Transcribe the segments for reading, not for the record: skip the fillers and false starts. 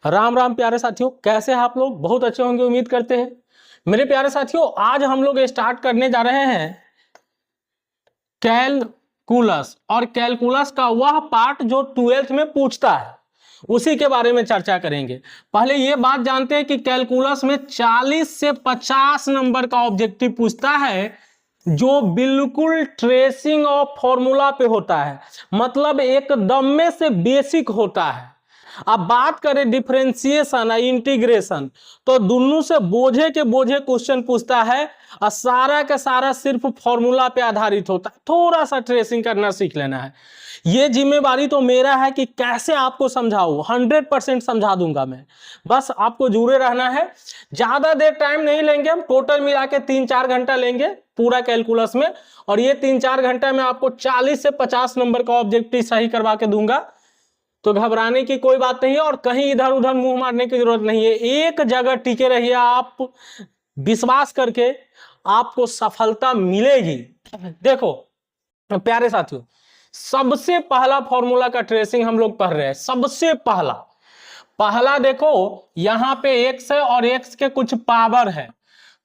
राम राम प्यारे साथियों, कैसे हैं आप लोग? बहुत अच्छे होंगे उम्मीद करते हैं। मेरे प्यारे साथियों, आज हम लोग स्टार्ट करने जा रहे हैं कैलकुलस, और कैलकुलस का वह पार्ट जो 12th में पूछता है उसी के बारे में चर्चा करेंगे। पहले ये बात जानते हैं कि कैलकुलस में 40 से 50 नंबर का ऑब्जेक्टिव पूछता है जो बिल्कुल ट्रेसिंग ऑफ फॉर्मूला पे होता है, मतलब एकदम में से बेसिक होता है। अब बात करें डिफरेंशिएशन और इंटीग्रेशन, तो दोनों से बोझे के बोझे क्वेश्चन पूछता है और सारा का सारा सिर्फ फॉर्मूला पे आधारित होता है। थोड़ा सा ट्रेसिंग करना सीख लेना है। ये जिम्मेवारी तो मेरा है कि कैसे आपको समझाऊं, 100% समझा दूंगा मैं। बस आपको जुड़े रहना है। ज्यादा देर टाइम नहीं लेंगे, हम टोटल मिला के 3-4 घंटा लेंगे पूरा कैलकुलस में, और ये 3-4 घंटा में आपको 40 से 50 नंबर का ऑब्जेक्टिव सही करवा के दूंगा। तो घबराने की कोई बात नहीं है और कहीं इधर उधर मुंह मारने की जरूरत नहीं है। एक जगह टिके रहिए, आप विश्वास करके आपको सफलता मिलेगी। देखो प्यारे साथियों, सबसे पहला फॉर्मूला का ट्रेसिंग हम लोग पढ़ रहे हैं। सबसे पहला देखो, यहां पे x है और x के कुछ पावर है,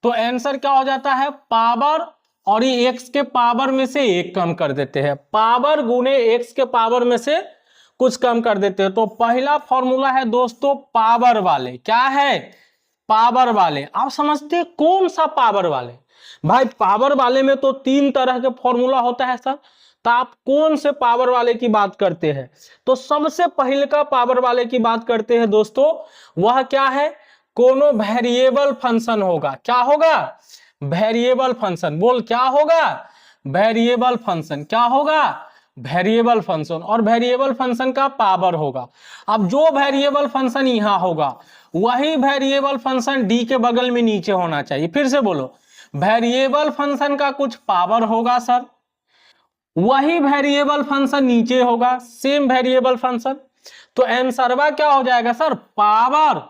तो आंसर क्या हो जाता है? पावर, और ये x के पावर में से एक कम कर देते हैं। पावर गुने x के पावर में से कुछ कम कर देते हैं। तो पहला फॉर्मूला है दोस्तों पावर वाले। क्या है? पावर वाले। आप समझते हैं कौन सा पावर वाले? भाई पावर वाले में तो 3 तरह के फॉर्मूला होता है सर, तो आप कौन से पावर वाले की बात करते हैं? तो सबसे पहले का पावर वाले की बात करते हैं दोस्तों, वह क्या है? कोनो वेरिएबल फंक्शन होगा। क्या होगा? Variable function. बोल क्या होगा? Variable function. क्या होगा? Variable function. और वेरिएबल फंक्शन का पावर होगा। अब जो वेरिएबल फंक्शन यहां होगा वही वेरिएबल फंक्शन डी के बगल में नीचे होना चाहिए। फिर से बोलो, वेरिएबल फंक्शन का कुछ पावर होगा सर, वही वेरिएबल फंक्शन नीचे होगा, सेम वेरिएबल फंक्शन। तो आंसरवा क्या हो जाएगा सर? पावर,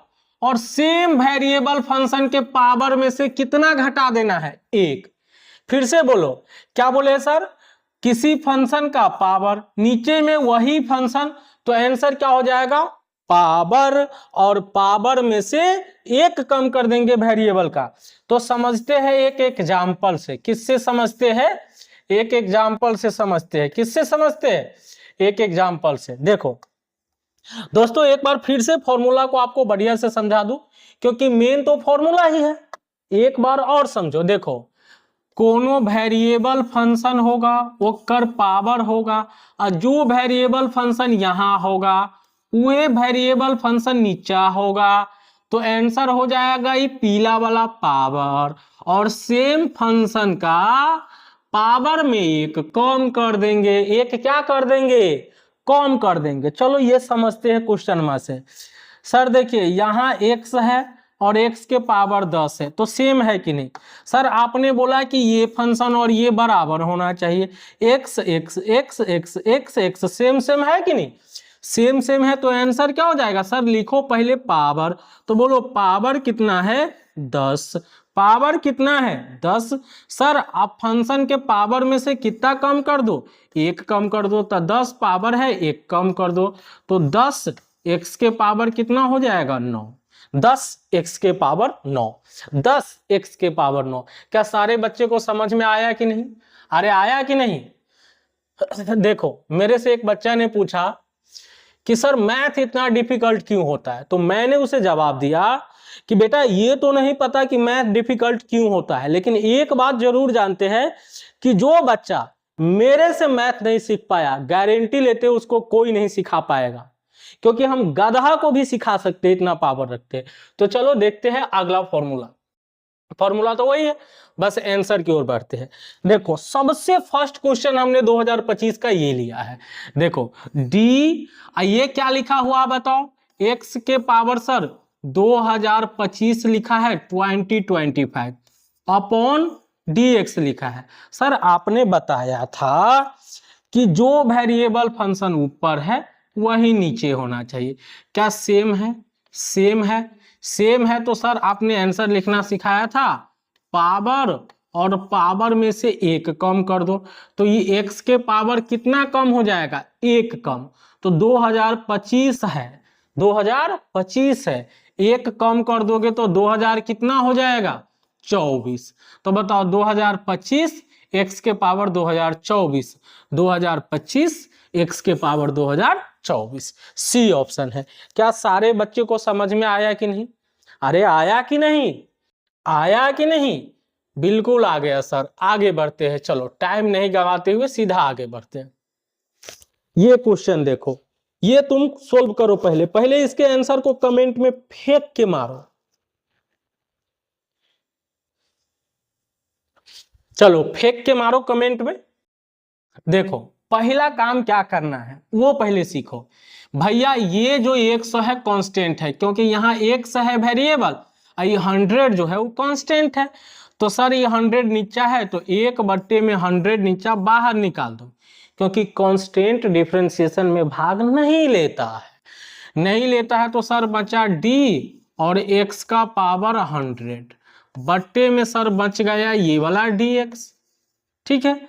और सेम वेरिएबल फंक्शन के पावर में से कितना घटा देना है? 1। फिर से बोलो, क्या बोले सर? किसी फंक्शन का पावर, नीचे में वही फंक्शन, तो आंसर क्या हो जाएगा? पावर, और पावर में से 1 कम कर देंगे वेरिएबल का। तो समझते हैं एक एग्जाम्पल से। किससे समझते हैं? एक एग्जाम्पल से समझते हैं। किससे समझते हैं? एक एग्जाम्पल से। देखो दोस्तों, एक बार फिर से फॉर्मूला को आपको बढ़िया से समझा दूं, क्योंकि मेन तो फॉर्मूला ही है। एक बार और समझो। देखो, कोनो वेरिएबल फंक्शन होगा, वो कर पावर होगा, और जो वेरिएबल फंक्शन यहां होगा वह वेरिएबल फंक्शन नीचा होगा। तो आंसर हो जाएगा ये पीला वाला पावर, और सेम फंक्शन का पावर में 1 कम कर देंगे। 1 क्या कर देंगे? कम कर देंगे। चलो ये समझते हैं क्वेश्चन में से। सर देखिए, यहाँ x है और x के पावर 10 है, तो सेम है कि नहीं? सर आपने बोला कि ये फंक्शन और ये बराबर होना चाहिए। x x x x x x same same है कि नहीं? सेम सेम है, तो आंसर क्या हो जाएगा? सर लिखो पहले पावर, तो बोलो पावर कितना है? 10। पावर कितना है? 10। सर आप फंक्शन के पावर में से कितना कम कर दो? 1 कम कर दो। तो 10 पावर है, 1 कम कर दो, तो 10 x के पावर कितना हो जाएगा? 9। 10 x के पावर 9। 10 x के पावर 9। क्या सारे बच्चे को समझ में आया कि नहीं? अरे आया कि नहीं? देखो, मेरे से एक बच्चा ने पूछा कि सर मैथ इतना डिफिकल्ट क्यों होता है? तो मैंने उसे जवाब दिया कि बेटा ये तो नहीं पता कि मैथ डिफिकल्ट क्यों होता है, लेकिन एक बात जरूर जानते हैं कि जो बच्चा मेरे से मैथ नहीं सीख पाया, गारंटी लेते उसको कोई नहीं सिखा पाएगा, क्योंकि हम गधा को भी सिखा सकते, इतना पावर रखते हैं। तो चलो देखते हैं अगला फॉर्मूला। फॉर्मूला तो वही है, बस आंसर की ओर बढ़ते हैं। देखो सबसे फर्स्ट क्वेश्चन हमने 2025 का ये लिया है। देखो डी, ये क्या लिखा हुआ बताओ? x के पावर सर 2025 लिखा है, 2025 अपॉन dx लिखा है। सर आपने बताया था कि जो वेरिएबल फंक्शन ऊपर है वही नीचे होना चाहिए। क्या सेम है? सेम है। सेम है तो सर आपने आंसर लिखना सिखाया था पावर, और पावर में से 1 कम कर दो, तो ये x के पावर कितना कम हो जाएगा? 1 कम। तो 2025 है 2025 है, एक कम कर दोगे तो 2000 कितना हो जाएगा 24। तो बताओ 2025 x के पावर 2024, 2025 x के पावर 2024, सी ऑप्शन है। क्या सारे बच्चे को समझ में आया कि नहीं? अरे आया कि नहीं, आया कि नहीं? बिल्कुल आ गया सर। आगे बढ़ते हैं, चलो टाइम नहीं गवाते हुए सीधा आगे बढ़ते हैं। ये क्वेश्चन देखो, ये तुम सोल्व करो। पहले पहले इसके आंसर को कमेंट में फेंक के मारो। चलो फेंक के मारो कमेंट में। देखो पहला काम क्या करना है वो पहले सीखो। भैया ये जो 100 है कांस्टेंट है, क्योंकि यहाँ 100 है वेरिएबल, ये 100 जो है वो कांस्टेंट है। तो सर ये 100 नीचा है तो 1/100 नीचा बाहर निकाल दो, क्योंकि कांस्टेंट डिफरेंशिएशन में भाग नहीं लेता है, नहीं लेता है। तो सर बचा d और x का पावर 100 बट्टे में सर बच गया ये वाला dx। ठीक है,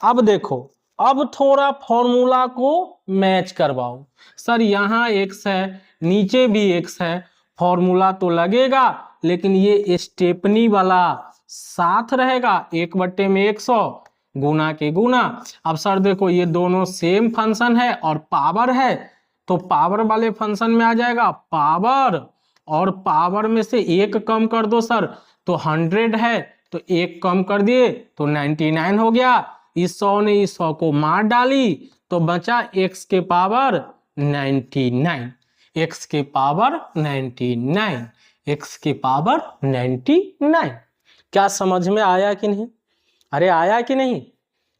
अब देखो, अब थोड़ा फॉर्मूला को मैच करवाओ। सर यहाँ x है, नीचे भी x है, फॉर्मूला तो लगेगा, लेकिन ये स्टेपनी वाला साथ रहेगा, 1/100 गुना के गुना। अब सर देखो ये दोनों सेम फंक्शन है और पावर है, तो पावर वाले फंक्शन में आ जाएगा पावर, और पावर में से एक कम कर दो सर, तो 100 है तो एक कम कर दिए तो 99 हो गया। इस 100 ने इस 100 को मार डाली तो बचा x के पावर 99, x के पावर 99, x के पावर 99। क्या समझ में आया कि नहीं? अरे आया कि नहीं,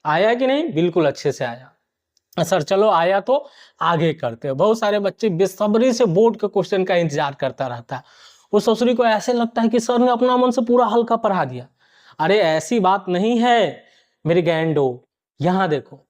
आया कि नहीं? बिल्कुल अच्छे से आया सर। चलो आया तो आगे करते हैं। बहुत सारे बच्चे बेसब्री से बोर्ड के क्वेश्चन का इंतजार करता रहता है। उस ससुरी को ऐसे लगता है कि सर ने अपना मन से पूरा हल्का पढ़ा दिया। अरे ऐसी बात नहीं है मेरे गैंडो। यहां देखो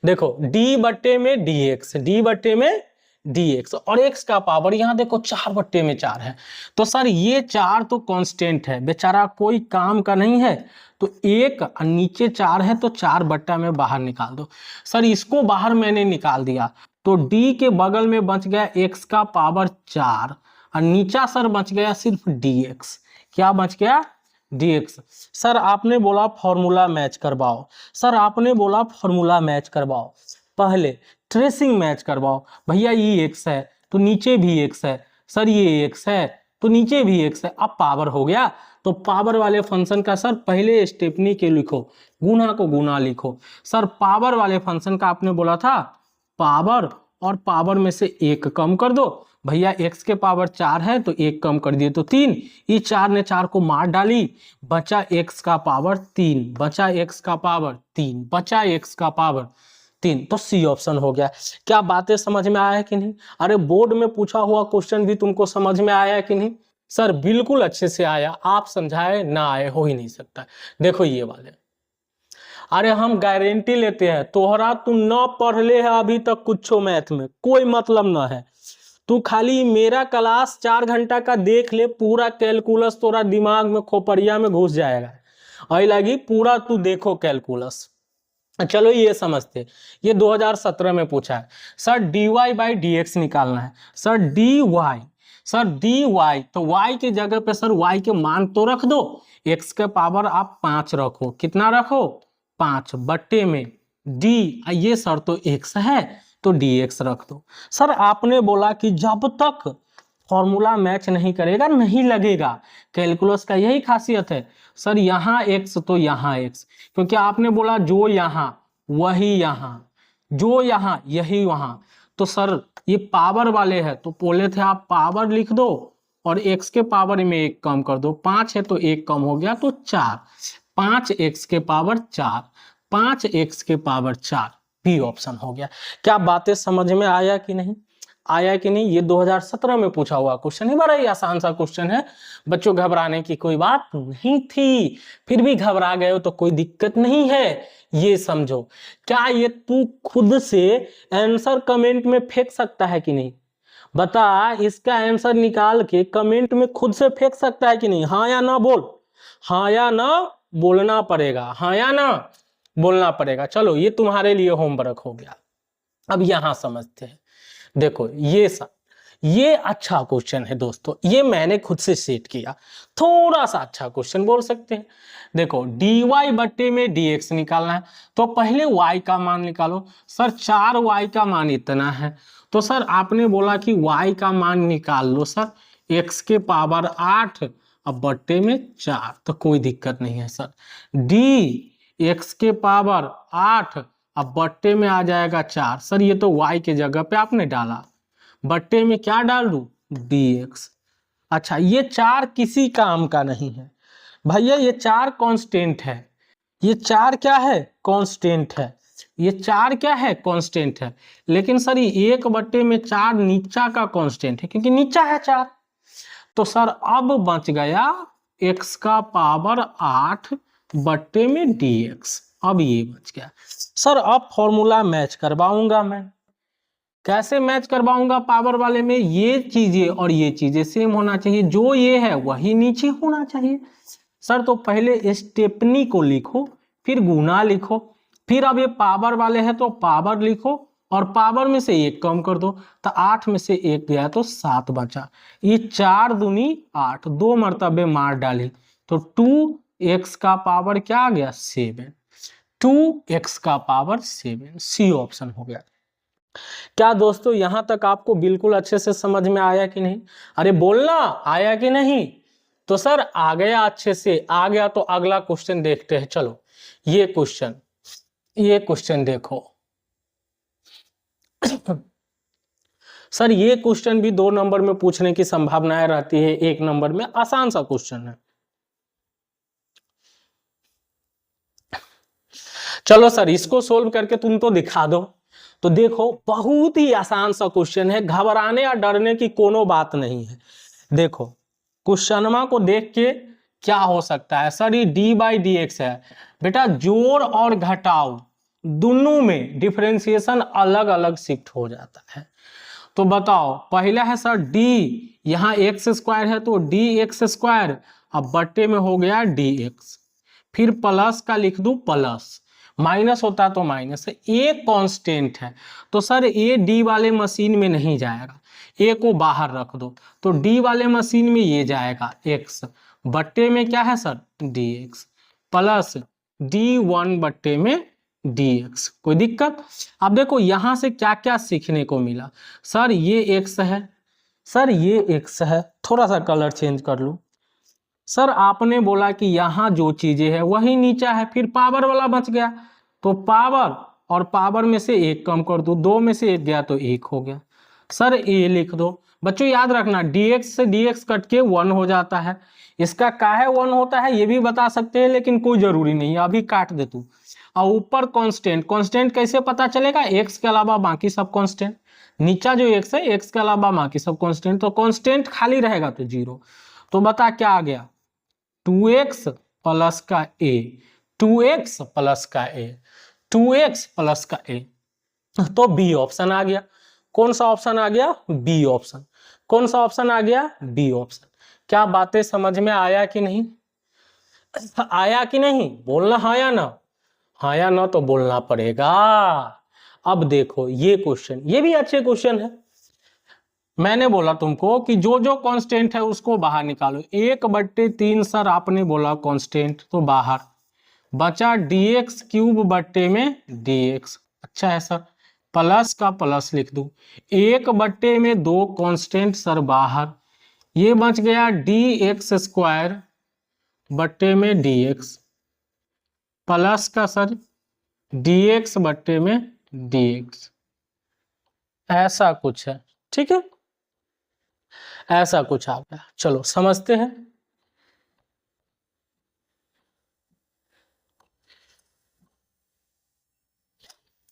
देखो d/में dx, d/में dx, और x का पावर यहाँ देखो 4/4 है। तो सर ये 4 तो कांस्टेंट है, बेचारा कोई काम का नहीं है, तो 1 नीचे 4 है तो 4 में बाहर निकाल दो। सर इसको बाहर मैंने निकाल दिया तो d के बगल में बच गया x का पावर 4 और नीचा सर बच गया सिर्फ dx। क्या बच गया? dx। सर आपने बोला फॉर्मूला मैच करवाओ, सर आपने बोला फॉर्मूला मैच करवाओ, पहले ट्रेसिंग मैच करवाओ। भैया ये x है तो नीचे भी x है, सर ये x है तो नीचे भी x है। अब पावर हो गया तो पावर वाले फंक्शन का सर पहले स्टेपनी के लिखो, गुना को गुना लिखो। सर पावर वाले फंक्शन का आपने बोला था पावर, और पावर में से एक कम कर दो। भैया x के पावर 4 है तो एक कम कर दिए तो 3, ये 4 ने 4 को मार डाली, बचा x का पावर 3, बचा x का पावर 3, बचा x का पावर 3। तो सी ऑप्शन हो गया। क्या बातें समझ में आया कि नहीं? अरे बोर्ड में पूछा हुआ क्वेश्चन भी तुमको समझ में आया कि नहीं? सर बिल्कुल अच्छे से आया, आप समझाए ना आए हो ही नहीं सकता। देखो ये वाले, अरे हम गारंटी लेते हैं तोहरा तू न पढ़ ले है अभी तक कुछ मैथ में, कोई मतलब ना है। तू खाली मेरा क्लास 4 घंटा का देख ले, पूरा कैलकुलस तोरा दिमाग में खोपड़िया में घुस जाएगा। आई लगी पूरा तू देखो कैलकुलस। चलो ये समझते, ये 2017 में पूछा है। सर dy/dx निकालना है। सर dy, सर dy, तो y की जगह पे सर y के मान तो रख दो, x के पावर आप 5 रखो। कितना रखो? 5 बट्टे में d, ये सर तो x है तो dx रख दो। सर आपने बोला कि जब तक फॉर्मूला मैच नहीं करेगा नहीं लगेगा, कैलकुलस का यही खासियत है। सर यहाँ x तो यहाँ x, क्योंकि आपने बोला जो यहाँ वही यहाँ, जो यहाँ यही वहाँ। तो सर ये पावर वाले है तो बोले थे आप पावर लिख दो और x के पावर में एक कम कर दो, 5 है तो एक कम हो गया तो 4, 5x के पावर 4, 5x के पावर 4, बी ऑप्शन हो गया। क्या बातें समझ में आया कि नहीं? आया कि नहीं? ये 2017 में पूछा हुआ क्वेश्चन है, बड़ा ही आसान सा क्वेश्चन है। बच्चों घबराने की कोई बात नहीं थी, फिर भी घबरा गए हो तो कोई दिक्कत नहीं है, ये समझो। क्या ये तू खुद से आंसर कमेंट में फेंक सकता है कि नहीं? बता, इसका आंसर निकाल के कमेंट में खुद से फेंक सकता है कि नहीं? हाँ या ना बोल, हाँ या ना बोलना पड़ेगा, हाँ या ना बोलना पड़ेगा। चलो ये तुम्हारे लिए होमवर्क हो गया। अब यहां समझते हैं। देखो ये सर, ये अच्छा क्वेश्चन है दोस्तों, ये मैंने खुद से सेट किया, थोड़ा सा अच्छा क्वेश्चन बोल सकते हैं। देखो dy बट्टे में dx निकालना है, तो पहले y का मान निकालो। सर 4y का मान इतना है, तो सर आपने बोला कि y का मान निकाल लो सर x के पावर 8 अब बट्टे में 4, तो कोई दिक्कत नहीं है सर। d x के पावर 8 अब बट्टे में आ जाएगा 4, सर ये तो y के जगह पे आपने डाला, बट्टे में क्या डाल दूं dx। अच्छा ये 4 किसी काम का नहीं है भैया, ये 4 कांस्टेंट है, ये 4 क्या है कांस्टेंट है, ये 4 क्या है कांस्टेंट है। लेकिन सर ये 1 बट्टे में 4 नीचा का कांस्टेंट है, क्योंकि नीचा है 4। तो सर अब बच गया x का पावर 8 बट्टे में dx, अब ये बच गया। सर अब फॉर्मूला मैच करवाऊंगा मैं, कैसे मैच करवाऊंगा पावर वाले में, ये चीजें और ये चीजें सेम होना चाहिए, जो ये है वही नीचे होना चाहिए। सर तो पहले स्टेपनी को लिखो, फिर गुना लिखो, फिर अब ये पावर वाले हैं तो पावर लिखो और पावर में से 1 कम कर दो, तो 8 में से 1 गया तो 7 बचा। ये 4 दूनी 8, 2 मरतबे मार डाली, तो 2x का पावर क्या आ गया 7, 2x का पावर 7, सी ऑप्शन हो गया। क्या दोस्तों यहां तक आपको बिल्कुल अच्छे से समझ में आया कि नहीं? अरे बोलना आया कि नहीं? तो सर आ गया, अच्छे से आ गया, तो अगला क्वेश्चन देखते हैं। चलो ये क्वेश्चन देखो सर ये क्वेश्चन भी 2 नंबर में पूछने की संभावनाएं रहती है, 1 नंबर में आसान सा क्वेश्चन है। चलो सर इसको सोल्व करके तुम तो दिखा दो। तो देखो बहुत ही आसान सा क्वेश्चन है, घबराने या डरने की कोनो बात नहीं है। देखो क्वेश्चनमा को देख के क्या हो सकता है, सर ये d/dx है बेटा, जोड़ और घटाव दोनों में डिफरेंशिएशन अलग अलग शिफ्ट हो जाता है। तो बताओ पहला है सर d, यहाँ x² है तो dx², अब बट्टे में हो गया dx, फिर प्लस का लिख दूं प्लस, माइनस होता तो माइनस है, ए कांस्टेंट है तो सर ए डी वाले मशीन में नहीं जाएगा, ए को बाहर रख दो, तो डी वाले मशीन में ये जाएगा x, बट्टे में क्या है सर dx, प्लस d1 बट्टे में dx। कोई दिक्कत? अब देखो यहां से क्या क्या सीखने को मिला, सर ये x है, सर ये x है, थोड़ा सा कलर चेंज कर लूं। सर आपने बोला कि यहाँ जो चीजें है वही नीचा है, फिर पावर वाला बच गया, तो पावर और पावर में से 1 कम कर दो, 2 में से 1 गया तो 1 हो गया। सर ए लिख दो, बच्चों याद रखना dx से dx कट के 1 हो जाता है, इसका काहे 1 होता है ये भी बता सकते हैं, लेकिन कोई जरूरी नहीं है, अभी काट दे तू। और ऊपर कांस्टेंट, कांस्टेंट कैसे पता चलेगा, x के अलावा बाकी सब कांस्टेंट, नीचा जो x है x के अलावा बाकी सब कांस्टेंट, तो कांस्टेंट खाली रहेगा तो 0। तो बता क्या आ गया 2x प्लस का a, 2x प्लस का a, 2x प्लस का a, तो बी ऑप्शन आ गया। कौन सा ऑप्शन आ गया? B option. कौन सा ऑप्शन आ गया? B option. क्या बातें समझ में आया कि नहीं? आया कि नहीं? बोलना हाँ या ना, हाँ या ना तो बोलना पड़ेगा। अब देखो ये क्वेश्चन, ये भी अच्छे क्वेश्चन है। मैंने बोला तुमको कि जो जो कांस्टेंट है उसको बाहर निकालो, 1/3 सर आपने बोला कांस्टेंट तो बाहर बचा, dx³ बट्टे में dx, अच्छा है सर, प्लस का प्लस लिख दूं, 1/2 कांस्टेंट सर बाहर, ये बच गया dx² बट्टे में dx, प्लस का सर dx बट्टे में dx, ऐसा कुछ है, ठीक है, ऐसा कुछ आ गया। चलो समझते हैं।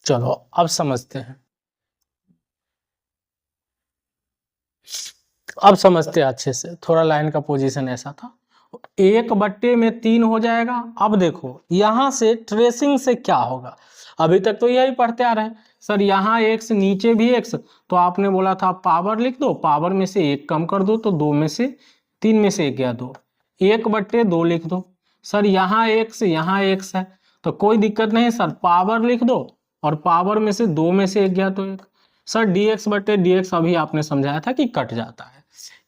चलो अब समझते हैं, अब समझते हैं अच्छे से। थोड़ा लाइन का पोजीशन ऐसा था, 1/3 हो जाएगा। अब देखो यहां से ट्रेसिंग से क्या होगा, अभी तक तो यही पढ़ते आ रहे हैं सर, यहाँ x नीचे भी x, तो आपने बोला था पावर लिख दो, पावर में से 1 कम कर दो, तो 2 में से 3 में से 1 गया 2, 1/2 लिख दो। सर यहाँ x है तो कोई दिक्कत नहीं सर, पावर लिख दो और पावर में से 2 में से 1 गया तो 1, सर dx बटे dx अभी आपने समझाया था कि कट जाता है।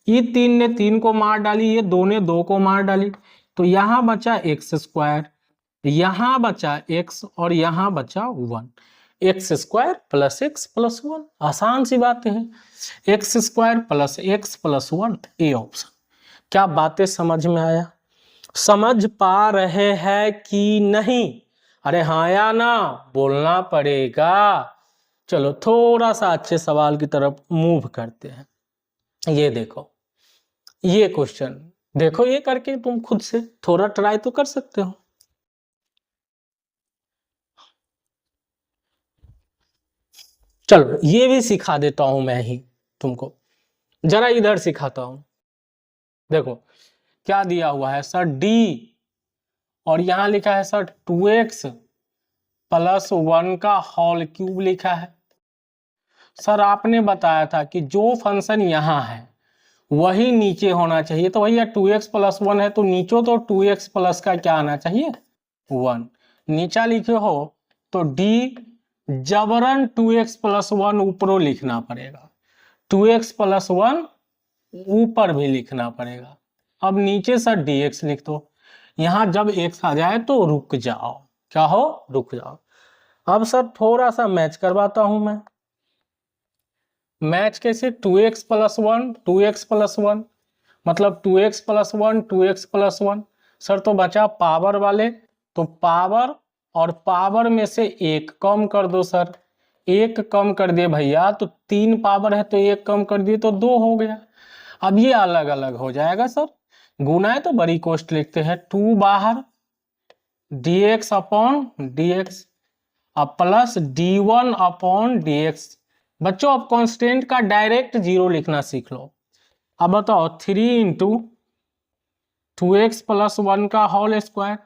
ये 3 ने 3 को मार डाली, ये 2 ने 2 को मार डाली, तो यहाँ बचा एक्स स्क्वायर, यहाँ बचा x और यहाँ बचा 1। X square plus x plus 1, आसान सी बात है। X square plus x plus 1, A option. क्या बातें समझ में आया? समझ पा रहे हैं कि नहीं? अरे हाँ या ना बोलना पड़ेगा। चलो थोड़ा सा अच्छे सवाल की तरफ मूव करते हैं। ये देखो, ये क्वेश्चन देखो, ये करके तुम खुद से थोड़ा ट्राई तो कर सकते हो। चलो ये भी सिखा देता हूं मैं ही तुमको, जरा इधर सिखाता हूं। देखो क्या दिया हुआ है सर, d और यहां लिखा है सर 2x प्लस 1 का होल क्यूब लिखा है। सर आपने बताया था कि जो फंक्शन यहाँ है वही नीचे होना चाहिए, तो भैया 2x प्लस 1 है तो नीचे तो 2x प्लस का क्या आना चाहिए, 1। नीचा लिखे हो तो d जबरन 2x प्लस 1 ऊपरों लिखना पड़ेगा, 2x प्लस 1 ऊपर भी लिखना पड़ेगा। अब नीचे सर dx लिख दो, यहां जब x आ जाए तो रुक जाओ। क्या हो? रुक जाओ। अब सर थोड़ा सा मैच करवाता हूं मैं। मैच कैसे? 2x प्लस 1 2x प्लस 1 मतलब 2x plus 1 2x plus 1। Sir तो बचा पावर वाले, तो पावर और पावर में से एक कम कर दो सर। एक कम कर दिए भैया तो 3 पावर है तो एक कम कर दिए तो 2 हो गया। अब ये अलग अलग हो जाएगा सर, गुना है तो बड़ी कोष्ट लिखते हैं, 2 बाहर dx अपॉन dx अब प्लस d1 अपॉन dx। बच्चों अब कांस्टेंट का डायरेक्ट 0 लिखना सीख लो। अब बताओ 3 इंटू 2x प्लस 1 का होल स्क्वायर,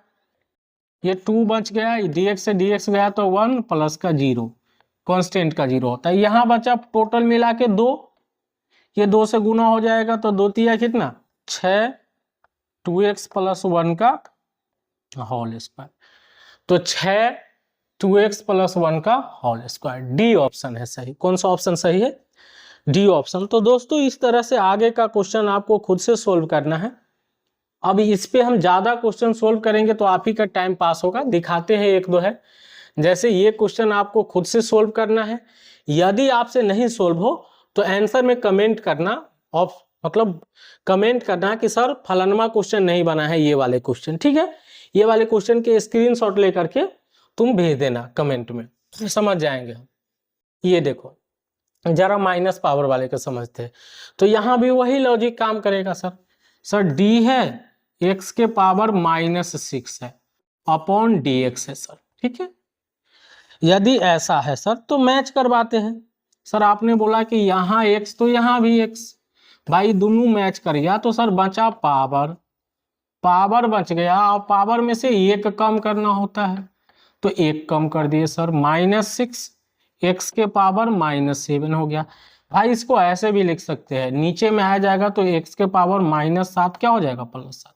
ये 2 बच गया, dx से dx गया तो 1 प्लस का 0, कांस्टेंट का 0 होता है। यहाँ बचा टोटल मिला के 2, ये 2 से गुना हो जाएगा तो 2 तिया कितना 6, 2x प्लस 1 का होल स्क्वायर, तो 6 2x प्लस 1 का होल स्क्वायर। डी ऑप्शन है सही। कौन सा ऑप्शन सही है? D option. तो दोस्तों इस तरह से आगे का क्वेश्चन आपको खुद से सोल्व करना है। अब इस पे हम ज्यादा क्वेश्चन सोल्व करेंगे तो आप ही का टाइम पास होगा। दिखाते हैं एक दो है, जैसे ये क्वेश्चन आपको खुद से सोल्व करना है। यदि आपसे नहीं सोल्व हो तो आंसर में कमेंट करना, और मतलब कमेंट करना कि सर फलानमा क्वेश्चन नहीं बना है, ये वाले क्वेश्चन, ठीक है। ये वाले क्वेश्चन के स्क्रीनशॉट लेकर के तुम भेज देना कमेंट में, समझ जाएंगे हम। ये देखो जरा माइनस पावर वाले को समझते हैं तो यहाँ भी वही लॉजिक काम करेगा सर। सर डी है x के पावर -6 है अपॉन dx है सर, ठीक है। यदि ऐसा है सर तो मैच करवाते हैं। सर आपने बोला कि यहाँ x तो यहाँ भी x, भाई दोनों मैच कर गया तो सर बचा पावर, पावर बच गया और पावर में से एक कम करना होता है तो एक कम कर दिए सर, -6 x के पावर -7 हो गया। भाई इसको ऐसे भी लिख सकते हैं, नीचे में आ जाएगा तो x के पावर -7 क्या हो जाएगा +7,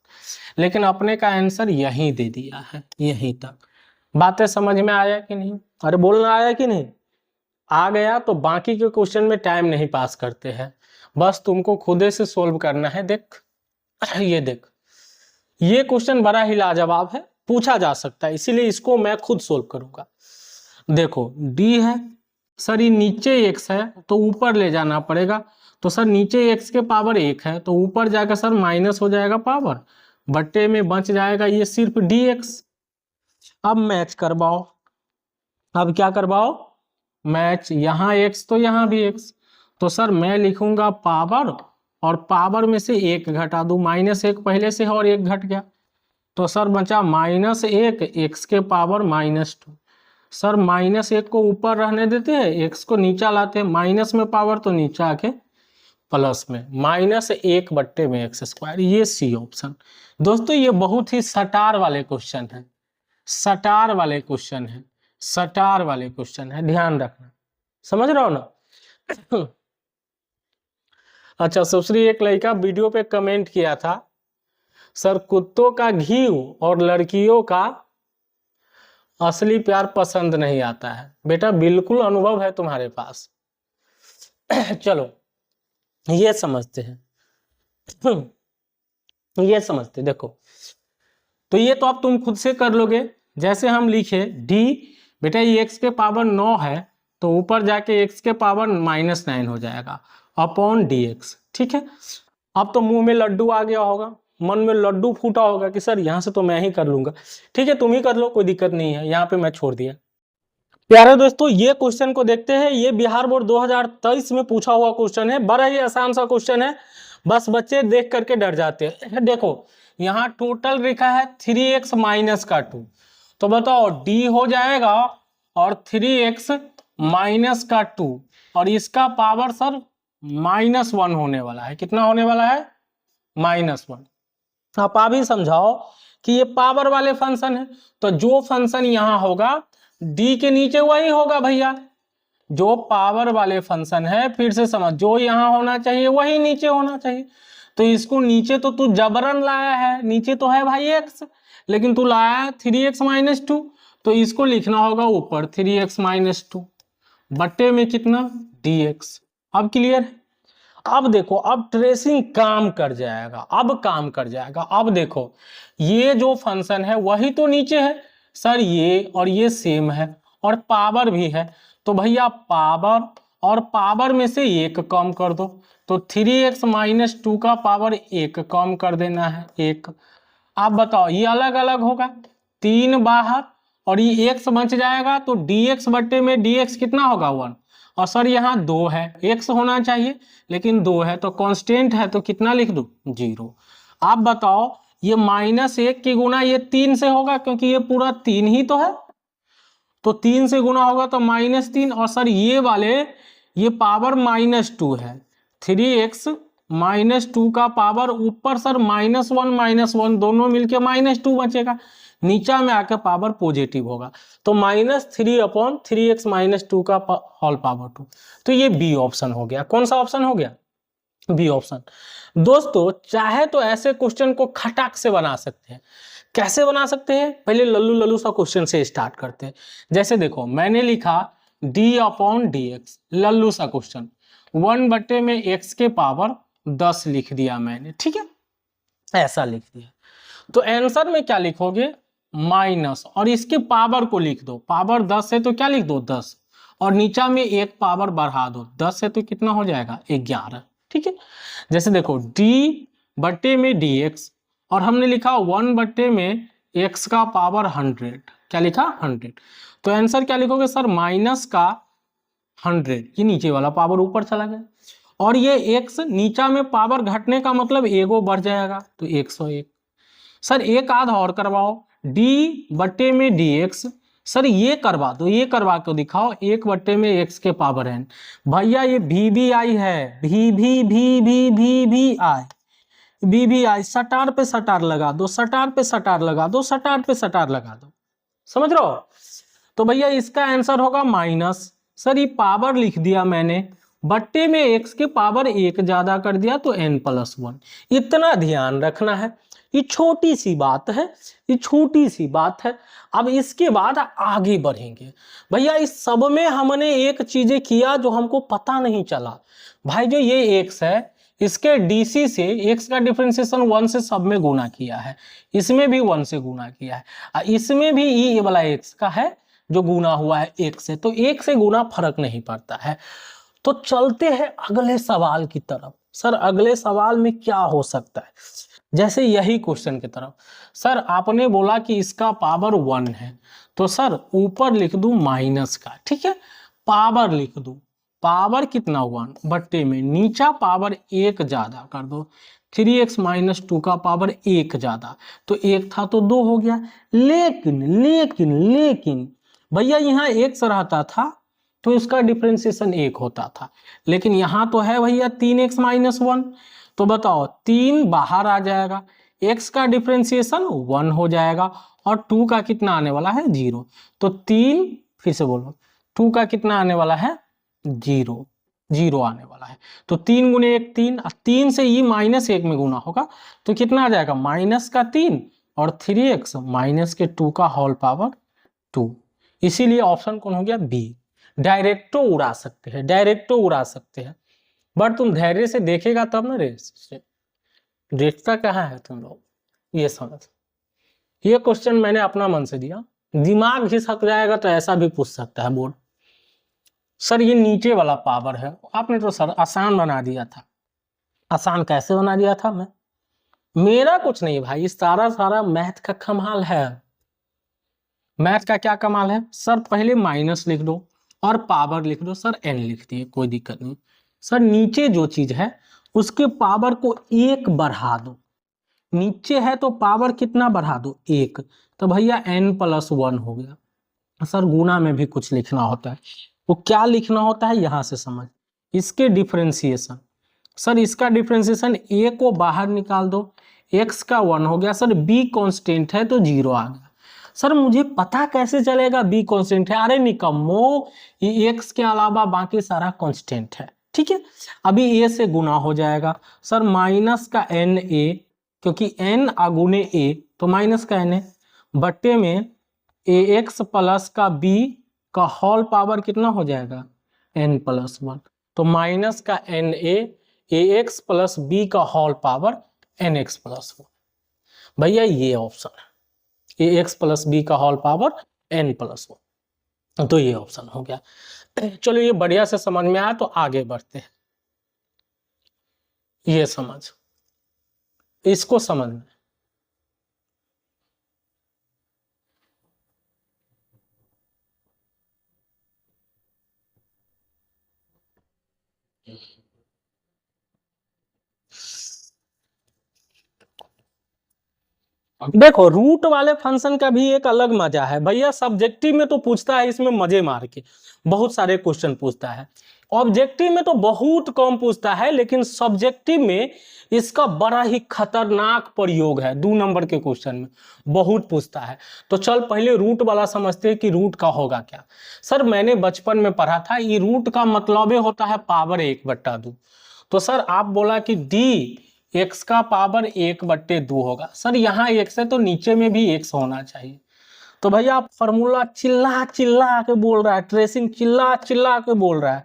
लेकिन अपने का आंसर यहीं दे दिया है, यहीं तक। बातें समझ में आया कि नहीं? अरे बोलना आया कि नहीं? आ गया तो बाकी के क्वेश्चन में टाइम नहीं पास करते हैं, बस तुमको खुदे से सोल्व करना है। देख ये देख, ये क्वेश्चन बड़ा ही लाजवाब है, पूछा जा सकता है, इसीलिए इसको मैं खुद सोल्व करूंगा। देखो d है सर, ये नीचे x है तो ऊपर ले जाना पड़ेगा, तो सर नीचे x के पावर 1 है तो ऊपर जाकर सर माइनस हो जाएगा पावर, बट्टे में बच जाएगा ये सिर्फ dx। अब मैच करवाओ, अब क्या करवाओ मैच, यहाँ x तो यहाँ भी x, तो सर मैं लिखूंगा पावर और पावर में से 1 घटा दूं, -1 पहले से है और 1 घट गया तो सर बचा -1 x के पावर -2। सर -1 को ऊपर रहने देते हैं, x को नीचा लाते हैं, माइनस में पावर तो नीचे आके प्लस में, -1 बट्टे में x², ये सी ऑप्शन। दोस्तों ये बहुत ही सटार वाले क्वेश्चन है, सटार वाले क्वेश्चन है, सटार वाले क्वेश्चन है, ध्यान रखना, समझ रहे हो ना। अच्छा सुश्री एक लड़का वीडियो पे कमेंट किया था, सर कुत्तों का घी और लड़कियों का असली प्यार पसंद नहीं आता है। बेटा बिल्कुल अनुभव है तुम्हारे पास, चलो ये समझते हैं, ये समझते देखो, तो ये तो अब तुम खुद से कर लोगे। जैसे हम लिखे डी, बेटा ये x के पावर 9 है तो ऊपर जाके x के पावर -9 हो जाएगा अपॉन dx। ठीक है, अब तो मुंह में लड्डू आ गया होगा, मन में लड्डू फूटा होगा कि सर यहाँ से तो मैं ही कर लूंगा। ठीक है, तुम ही कर लो, कोई दिक्कत नहीं है, यहाँ पे मैं छोड़ दिया। प्यारे दोस्तों, ये क्वेश्चन को देखते हैं। ये बिहार बोर्ड 2023 में पूछा हुआ क्वेश्चन है, बड़ा ही आसान सा क्वेश्चन है, बस बच्चे देख करके डर जाते हैं। देखो यहाँ टोटल लिखा है 3x माइनस का 2, तो बताओ d हो जाएगा और 3x माइनस का 2 और इसका पावर सर -1 होने वाला है। कितना होने वाला है? -1। आप ही समझाओ कि ये पावर वाले फंक्शन है, तो जो फंक्शन यहाँ होगा d के नीचे वही होगा भैया। जो पावर वाले फंक्शन है, फिर से समझ, जो यहाँ होना चाहिए वही नीचे होना चाहिए। तो इसको नीचे तो तू जबरन लाया है, नीचे तो है भाई x, लेकिन तू लाया है 3x माइनस 2, तो इसको लिखना होगा ऊपर 3x माइनस 2 बट्टे में कितना dx। अब क्लियर है? अब देखो, अब ट्रेसिंग काम कर जाएगा, अब काम कर जाएगा। अब देखो ये जो फंक्शन है वही तो नीचे है सर, ये और ये सेम है और पावर भी है, तो भैया पावर और पावर में से एक कम कर दो, तो 3x माइनस 2 का पावर एक कम कर देना है, एक। आप बताओ ये अलग अलग होगा, 3 बाहर और ये x बच जाएगा, तो dx बट्टे में dx कितना होगा 1, और सर यहाँ 2 है, x होना चाहिए लेकिन 2 है, तो कांस्टेंट है तो कितना लिख दूं 0। आप बताओ ये -1 की गुना ये 3 से होगा, क्योंकि ये पूरा 3 ही तो है, तो 3 से गुना होगा तो -3, और सर ये वाले ये पावर -2 है, 3x माइनस 2 का पावर ऊपर सर -1 दोनों मिलके -2 बचेगा, नीचा में आकर पावर पॉजिटिव होगा, तो -3/3x माइनस 2 का होल पावर 2। तो ये बी ऑप्शन हो गया। कौन सा ऑप्शन हो गया? B option. दोस्तों चाहे तो ऐसे क्वेश्चन को खटाक से बना सकते हैं। कैसे बना सकते हैं? पहले लल्लू लल्लू सा क्वेश्चन से स्टार्ट करते हैं। जैसे देखो मैंने लिखा d/dx, लल्लू सा क्वेश्चन, 1 बट्टे में x के पावर 10 लिख दिया मैंने। ठीक है, ऐसा लिख दिया, तो आंसर में क्या लिखोगे? माइनस, और इसके पावर को लिख दो, पावर 10 है तो क्या लिख दो 10, और नीचा में एक पावर बढ़ा दो, 10 है तो कितना हो जाएगा 11। ठीक है, जैसे देखो d बट्टे में dx, और हमने लिखा 1 बट्टे में x का पावर 100, क्या लिखा 100, तो आंसर क्या लिखोगे सर? माइनस का 100, ये नीचे वाला पावर ऊपर चला गया, और ये x नीचा में पावर घटने का मतलब एगो बढ़ जाएगा, तो 101। सर एक आध और करवाओ, d बट्टे में dx, सर ये करवा दो, ये करवा के दिखाओ, 1 बट्टे में x के पावर n, भैया ये VBI है, VBI, सटार पे सटार लगा दो, सटार पे सटार लगा दो, सटार पे सटार लगा दो, समझ रहे हो? तो भैया इसका आंसर होगा माइनस, सर ये पावर लिख दिया मैंने, बट्टे में x के पावर 1 ज्यादा कर दिया तो n+1। इतना ध्यान रखना है, ये छोटी सी बात है, ये छोटी सी बात है। अब इसके बाद आगे बढ़ेंगे। भैया इस सब में हमने एक चीजें किया जो हमको पता नहीं चला, भाई जो ये x है इसके DC से x का डिफरेंशिएशन 1 से सब में गुना किया है, इसमें भी 1 से गुना किया है, इसमें भी ये वाला x का है जो गुना हुआ है 1 से, तो 1 से गुना फर्क नहीं पड़ता है। तो चलते हैं अगले सवाल की तरफ। सर अगले सवाल में क्या हो सकता है? जैसे यही क्वेश्चन की तरफ, सर आपने बोला कि इसका पावर 1 है, तो सर ऊपर लिख दूं माइनस का, ठीक है, पावर लिख दूं, पावर कितना 1 बट्टे में नीचा पावर 1 ज्यादा कर दो, 3x माइनस 2 का पावर 1 ज्यादा, तो 1 था तो 2 हो गया। लेकिन भैया यहाँ x रहता था तो इसका डिफरेंशिएशन 1 होता था, लेकिन यहाँ तो है भैया 3x माइनस 1, तो बताओ 3 बाहर आ जाएगा, x का डिफरेंशिएशन 1 हो जाएगा, और 2 का कितना आने वाला है 0, तो 3 फिर से बोलो 2 का कितना आने वाला है 0 आने वाला है, तो 3 गुने 1 3, 3 से ये -1 में गुना होगा तो कितना आ जाएगा माइनस का 3 और 3x माइनस के 2 का होल पावर 2, इसीलिए ऑप्शन कौन हो गया बी। डायरेक्टो उड़ा सकते हैं, डायरेक्टो उड़ा सकते हैं, बट तुम धैर्य से देखेगा तब ना रे, देखता कहाँ है तुम लोग, ये समझ। ये क्वेश्चन मैंने अपना मन से दिया, दिमाग घिसक जाएगा तो ऐसा भी पूछ सकता है बोर्ड। सर ये नीचे वाला पावर है, आपने तो सर आसान बना दिया था। आसान कैसे बना दिया था मैं? मेरा कुछ नहीं भाई, सारा मैथ का कमाल है। मैथ का क्या कमाल है सर? पहले माइनस लिख दो और पावर लिख दो। सर n लिख दिए, कोई दिक्कत नहीं। सर नीचे जो चीज है उसके पावर को 1 बढ़ा दो। नीचे है तो पावर कितना बढ़ा दो? 1। तो भैया n+1 हो गया। सर गुना में भी कुछ लिखना होता है, वो क्या लिखना होता है यहां से समझ। इसके डिफरेंशिएशन, सर इसका डिफरेंशिएशन a को बाहर निकाल दो, x का 1 हो गया। सर b कांस्टेंट है तो 0 आ गया। सर मुझे पता कैसे चलेगा b कांस्टेंट है? अरे निकम्मो, ये x के अलावा बाकी सारा कांस्टेंट है, ठीक है। अभी a से गुना हो जाएगा। सर माइनस का na, क्योंकि n अगुने a तो माइनस का na, बट्टे में ax प्लस का b का होल पावर कितना हो जाएगा? n+1। तो माइनस का na ax प्लस b का होल पावर nx+1। भैया ये ऑप्शन है, ax प्लस b का होल पावर n+1, तो ये ऑप्शन हो गया। चलो ये बढ़िया से समझ में आया, तो आगे बढ़ते हैं। ये समझ, इसको समझना। देखो रूट वाले फंक्शन का भी एक अलग मजा है भैया। सब्जेक्टिव में तो पूछता है इसमें मजे मार के, बहुत सारे क्वेश्चन पूछता है। ऑब्जेक्टिव में तो बहुत कम पूछता है, लेकिन सब्जेक्टिव में इसका बड़ा ही खतरनाक प्रयोग है। 2 नंबर के क्वेश्चन में बहुत पूछता है। तो चल पहले रूट वाला समझते हैं कि रूट का होगा क्या। सर मैंने बचपन में पढ़ा था, ये रूट का मतलब होता है पावर 1/2। तो सर आप बोला कि डी x का पावर 1/2 होगा। सर यहाँ x है तो नीचे में भी x होना चाहिए। तो भैया आप फॉर्मूला चिल्ला चिल्ला के बोल रहा है, ट्रेसिंग चिल्ला चिल्ला के बोल रहा है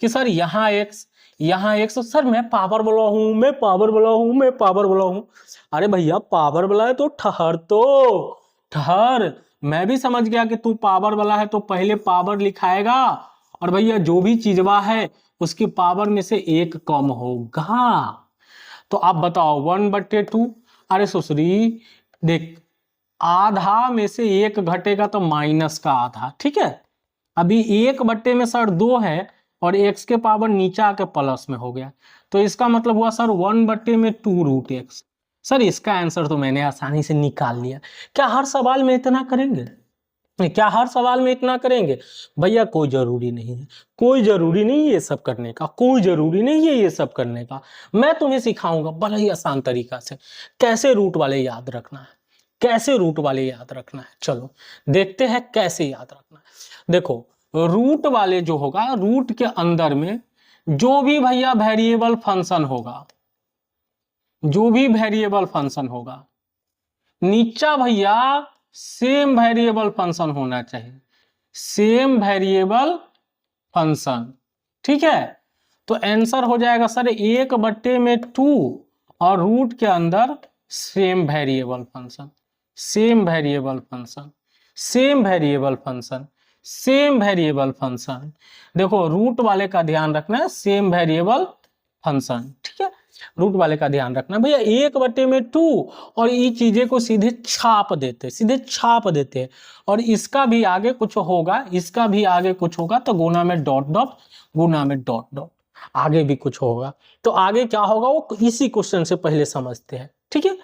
कि सर यहाँ x यहाँ x। तो सर मैं पावर बोला हूँ, मैं पावर बोला हूँ, मैं पावर बोला हूँ। अरे भैया पावर बोला है तो ठहर, तो ठहर। मैं भी समझ गया कि तू पावर वाला है, तो पहले पावर लिखाएगा और भैया जो भी चीजवा है उसकी पावर में से 1 कम होगा। तो आप बताओ 1/2। अरे सुश्री देख, आधा में से 1 घटेगा तो माइनस का आधा, ठीक है। अभी 1 में सर 2 है और x के पावर नीचे आके प्लस में हो गया, तो इसका मतलब हुआ सर 1/2√x। सर इसका आंसर तो मैंने आसानी से निकाल लिया। क्या हर सवाल में इतना करेंगे? क्या हर सवाल में इतना करेंगे? भैया कोई जरूरी नहीं है, कोई जरूरी नहीं ये सब करने का, कोई जरूरी नहीं है ये सब करने का। मैं तुम्हें सिखाऊंगा बड़ा ही आसान तरीका से कैसे रूट वाले याद रखना है, कैसे रूट वाले याद रखना है। चलो देखते हैं कैसे याद रखना है। देखो रूट वाले जो होगा, रूट के अंदर में जो भी भैया वेरिएबल फंक्शन होगा, जो भी वेरिएबल फंक्शन होगा, नीचा भैया सेम वेरिएबल फंक्शन होना चाहिए, सेम वेरिएबल फंक्शन, ठीक है। तो आंसर हो जाएगा सर 1/2 और रूट के अंदर same variable function, same variable function, same variable function, same variable function. देखो रूट वाले का ध्यान रखना है, सेम वेरिएबल फंक्शन, ठीक है। रूट वाले का ध्यान रखना भैया। 1/2 और ये चीजें को सीधे छाप देते, सीधे छाप देते। और इसका भी आगे कुछ होगा, इसका भी आगे कुछ होगा, तो गुना में डॉट डॉट, गुना में डॉट डॉट, आगे भी कुछ होगा। तो आगे क्या होगा वो इसी क्वेश्चन से पहले समझते हैं, ठीक है।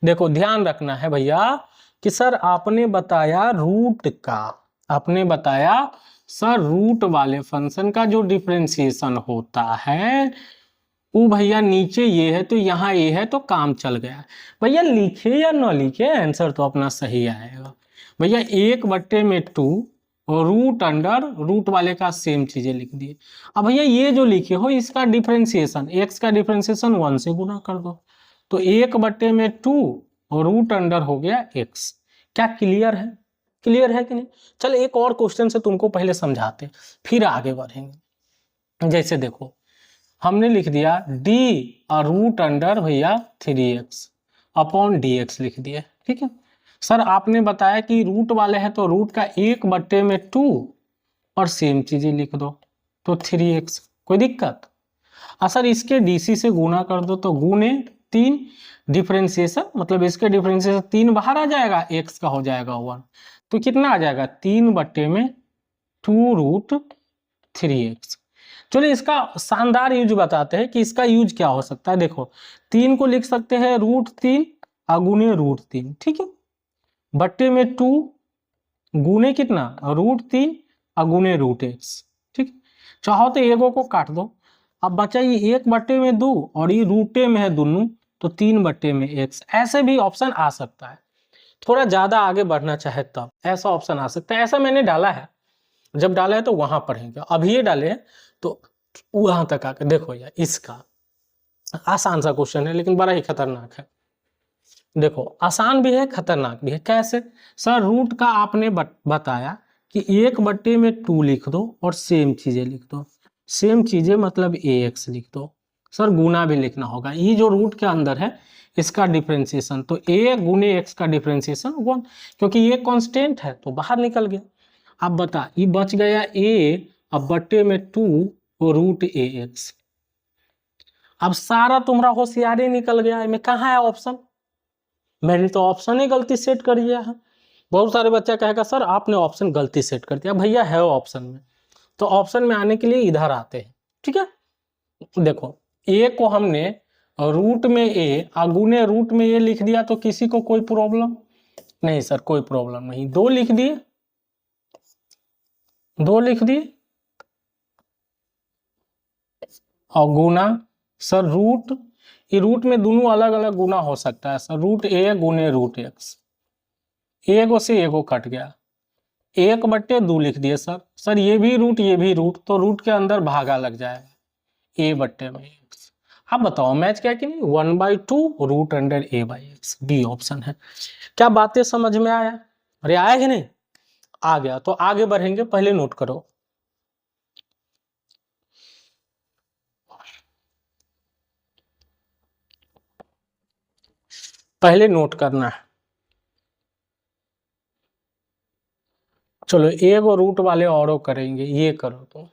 देखो ध्यान रखना है भैया कि सर आपने बताया रूट का, आपने बताया सर रूट वाले फंक्शन का जो डिफरेंशिएशन होता है वो भैया नीचे ये है तो यहाँ ये है, तो काम चल गया। भैया लिखे या ना लिखे आंसर तो अपना सही आएगा। भैया 1/2 और रूट अंडर रूट वाले का सेम चीजें लिख दिए। अब भैया ये जो लिखे हो इसका डिफरेंशिएशन, x का डिफरेंशिएशन 1 से गुना कर दो, तो 1/2 और रूट अंडर हो गया x। क्या क्लियर है? क्लियर है कि नहीं? चल एक और क्वेश्चन से तुमको पहले समझाते फिर आगे बढ़ेंगे। जैसे देखो हमने लिख दिया d रूट अंडर भैया 3x अपॉन dx लिख दिया, ठीक है। सर आपने बताया कि रूट वाले हैं तो रूट का 1/2 और सेम चीजें लिख दो तो 3x, कोई दिक्कत? सर इसके डीसी से गुना कर दो तो गुने 3, डिफरेंशिएशन मतलब इसके डिफरेंशिएशन 3 बाहर आ जाएगा, x का हो जाएगा 1, तो कितना आ जाएगा 3/2 रूट 3x। चलिए इसका शानदार यूज बताते हैं कि इसका यूज क्या हो सकता है। देखो 3 को लिख सकते हैं √3 गुने √3, ठीक है, बट्टे में 2 गुने कितना √3 गुने √x, ठीक। चाहो तो एगो को काट दो, अब बचा ये 1/2 और ये रूटे में है दोनों तो 3/x, ऐसे भी ऑप्शन आ सकता है। थोड़ा ज्यादा आगे बढ़ना चाहे तब ऐसा ऑप्शन आ सकता है, ऐसा मैंने डाला है, जब डाला है तो वहां पढ़ेंगे, अभी ये डाले हैं तो वहां तक आकर देखो यार। इसका आसान सा क्वेश्चन है लेकिन बड़ा ही खतरनाक है। देखो आसान भी है खतरनाक भी है। कैसे? सर रूट का आपने बताया कि 1/2 लिख दो और सेम चीजें लिख दो, सेम चीजें मतलब ax लिख दो। सर गुना भी लिखना होगा, ये जो रूट के अंदर है इसका डिफरेंशिएशन, तो a गुने x का डिफरेंशिएशन 1, क्योंकि ये कांस्टेंट है तो बाहर निकल गया। अब बता ये बच गया a अब बट्टे में 2 रूट ax। अब सारा तुम्हारा होशियारी निकल गया है, में कहाँ है ऑप्शन? मैंने तो ऑप्शन ही गलती सेट कर दिया है। बहुत सारे बच्चा कहेगा सर आपने ऑप्शन गलती सेट कर दिया, भैया है ऑप्शन में, तो ऑप्शन में आने के लिए इधर आते हैं, ठीक है। देखो a को हमने रूट में a गुने रूट में a लिख दिया तो किसी को कोई प्रॉब्लम नहीं? सर कोई प्रॉब्लम नहीं, 2 लिख दिए, 2 लिख दिए और गुना सर रूट, ये रूट में दोनों अलग अलग गुना हो सकता है सर, √a गुने √x, एगो से एगो कट गया, 1/2 लिख दिए सर। सर ये भी रूट तो रूट के अंदर भागा लग जाएगा a/x। अब बताओ मैच क्या कि नहीं? 1/2 root under a/x, B option है। क्या बातें समझ में आया? अरे आया कि नहीं? आ गया तो आगे बढ़ेंगे, पहले नोट करो। पहले नोट करना है, चलो एगो रूट वाले औरों करेंगे, ये करो तो।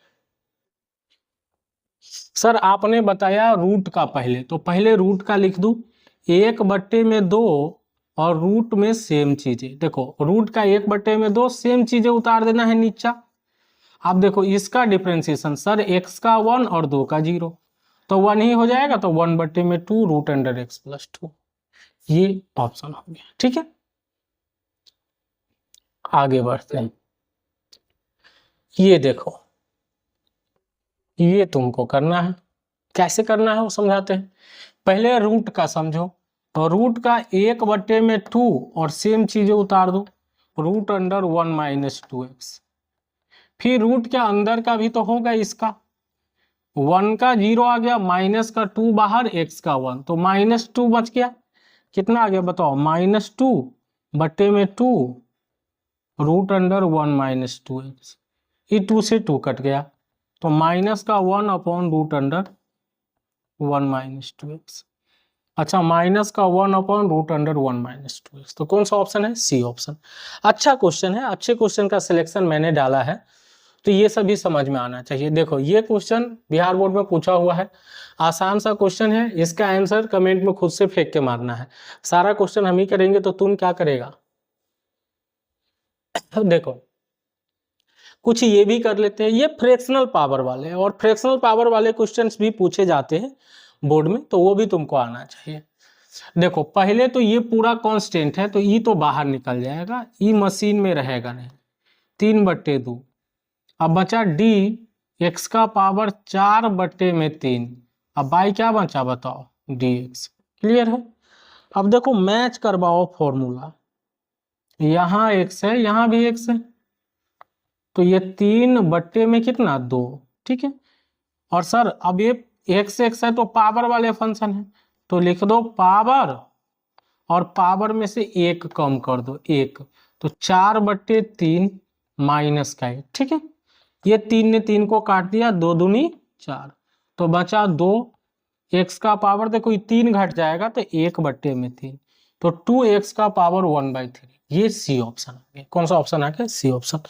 सर आपने बताया रूट का पहले, तो पहले रूट का लिख दूं 1/2 और रूट में सेम चीजें। देखो रूट का 1/2 सेम चीजें उतार देना है नीचा। अब देखो इसका डिफरेंशिएशन सर x का 1 और 2 का 0, तो 1 ही हो जाएगा, तो 1/2 रूट अंडर x प्लस 2, ये ऑप्शन हो गया, ठीक है। आगे बढ़ते हैं, ये देखो ये तुमको करना है, कैसे करना है वो समझाते हैं। पहले रूट का समझो, तो रूट का 1/2 और सेम चीजें उतार दो, रूट अंडर 1 - 2x। फिर रूट के अंदर का भी तो होगा, इसका 1 का 0 आ गया, माइनस का 2 बाहर, x का 1, तो -2 बच गया। कितना आ गया बताओ? -2/2 रूट अंडर 1 - 2x। ये 2 से 2 कट गया, तो माइनस का 1 अपॉन रूट अंडर 1 - 2x। अच्छा माइनस का 1 अपॉन रूट अंडर 1 - 2x, तो कौन सा ऑप्शन है? C option. अच्छा क्वेश्चन है, अच्छे क्वेश्चन का सिलेक्शन मैंने डाला है, तो ये सभी समझ में आना चाहिए। देखो ये क्वेश्चन बिहार बोर्ड में पूछा हुआ है, आसान सा क्वेश्चन है, इसका आंसर कमेंट में खुद से फेंक के मारना है। सारा क्वेश्चन हम ही करेंगे तो तुम क्या करेगा? देखो कुछ ये भी कर लेते हैं, ये फ्रैक्शनल पावर वाले, और फ्रैक्शनल पावर वाले क्वेश्चंस भी पूछे जाते हैं बोर्ड में, तो वो भी तुमको आना चाहिए। देखो पहले तो ये पूरा कांस्टेंट है, तो ये तो बाहर निकल जाएगा, ये मशीन में रहेगा नहीं, 3/2। अब बचा d x का पावर 4/3, अब बाई क्या बचा बताओ? dx। क्लियर है? अब देखो मैच करवाओ फॉर्मूला, यहाँ x है यहाँ भी x है, तो ये 3 में कितना 2, ठीक है। और सर अब ये x है तो पावर वाले फंक्शन है, तो लिख दो पावर, और पावर में से 1 कम कर दो 1, तो 4/3 माइनस का 8, ठीक है। ये 3 ने 3 को काट दिया, 2 दूनी 4, तो बचा 2, x का पावर देखो 3 घट जाएगा तो 1/3, तो 2x का पावर 1/3। ये सी ऑप्शन आ गया। कौन सा ऑप्शन आ गया? C option.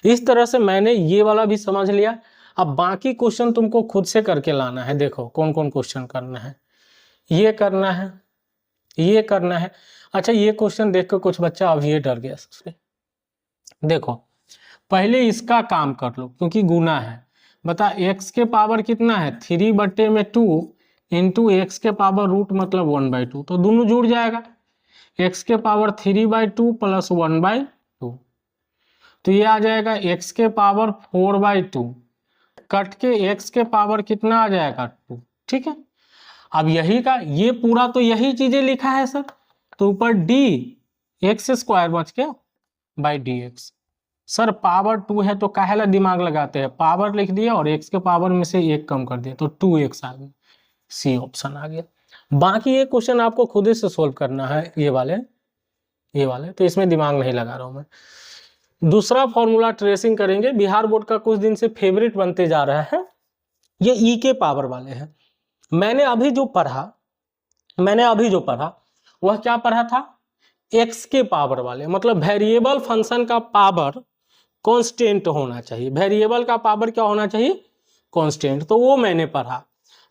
इस तरह से मैंने ये वाला भी समझ लिया। अब बाकी क्वेश्चन तुमको खुद से करके लाना है। देखो कौन कौन क्वेश्चन करना है, ये करना है, ये करना है। अच्छा ये क्वेश्चन देख कर कुछ बच्चा अभी ये डर गया सबसे। देखो पहले इसका काम कर लो क्योंकि गुना है। बता x के पावर कितना है? 3/2 इंटू एक्स के पावर रूट मतलब 1/2, तो दोनों जुड़ जाएगा। x के पावर 3/2 प्लस 1/2, तो ये आ जाएगा x के पावर 4/2 कट के x के पावर कितना आ जाएगा? 2, ठीक है। अब यही का ये पूरा तो यही चीजें लिखा है सर, तो ऊपर dx² बच गया बाई dx। सर पावर 2 है तो काहेला दिमाग लगाते हैं, पावर लिख दिया और x के पावर में से 1 कम कर दिया तो 2x आ गया। सी ऑप्शन आ गया। बाकी ये क्वेश्चन आपको खुद ही से सोल्व करना है, ये वाले तो इसमें दिमाग नहीं लगा रहा हूं मैं। दूसरा फॉर्मूला ट्रेसिंग करेंगे। बिहार बोर्ड का कुछ दिन से फेवरेट बनते जा रहा है, ये ई के पावर वाले हैं। मैंने अभी जो पढ़ा वह क्या पढ़ा था? एक्स के पावर वाले, मतलब वेरिएबल फंक्शन का पावर कांस्टेंट होना चाहिए। वेरिएबल का पावर क्या होना चाहिए? कांस्टेंट, तो वो मैंने पढ़ा।